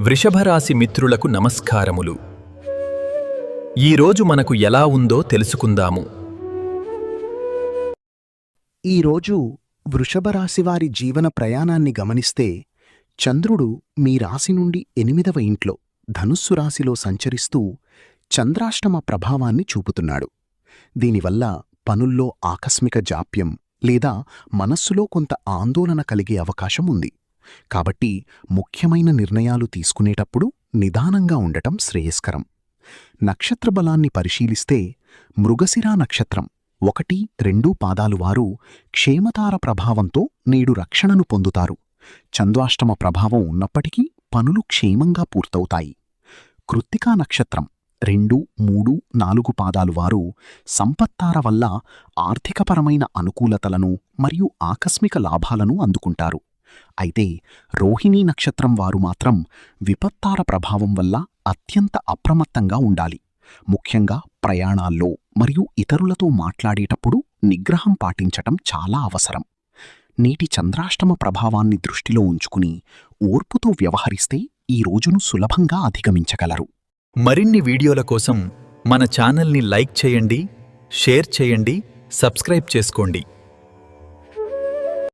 వృషభరాశి మిత్రులకు నమస్కారములు. ఈరోజు మనకు ఎలా ఉందో తెలుసుకుందాము. ఈరోజు వృషభరాశివారి జీవన ప్రయాణాన్ని గమనిస్తే చంద్రుడు మీ రాశి నుండి 8వ ఇంట్లో ధనుస్సు రాశిలో సంచరిస్తూ చంద్రాష్టమ ప్రభావాన్ని చూపుతున్నాడు. దీనివల్ల పనుల్లో ఆకస్మిక జాప్యం లేదా మనస్సులో కొంత ఆందోళన కలిగే అవకాశం ఉంది. కాబట్టి ముఖ్యమైన నిర్ణయాలు తీసుకునేటప్పుడు నిదానంగా ఉండటం శ్రేయస్కరం. నక్షత్ర బలాన్ని పరిశీలిస్తే మృగశిరా నక్షత్రం 1, 2 పాదాలు వారు క్షేమతార ప్రభావంతో నేడు రక్షణను పొందుతారు. చంద్రాష్టమ ప్రభావం ఉన్నప్పటికీ పనులు క్షేమంగా పూర్తవుతాయి. కృత్తికా నక్షత్రం 2, 3, 4 పాదాలు వారు సంపత్తార వల్ల ఆర్థికపరమైన అనుకూలతలను మరియు ఆకస్మిక లాభాలను అందుకుంటారు. అయితే రోహిణీ నక్షత్రం వారు మాత్రం విపత్తార ప్రభావం వల్ల అత్యంత అప్రమత్తంగా ఉండాలి. ముఖ్యంగా ప్రయాణాల్లో మరియు ఇతరులతో మాట్లాడేటప్పుడు నిగ్రహం పాటించటం చాలా అవసరం. నేటి చంద్రాష్టమ ప్రభావాన్ని దృష్టిలో ఉంచుకుని ఓర్పుతో వ్యవహరిస్తే ఈ రోజును సులభంగా అధిగమించగలరు. మరిన్ని వీడియోల కోసం మన ఛానల్ని లైక్ చేయండి, షేర్ చేయండి, సబ్స్క్రైబ్ చేసుకోండి.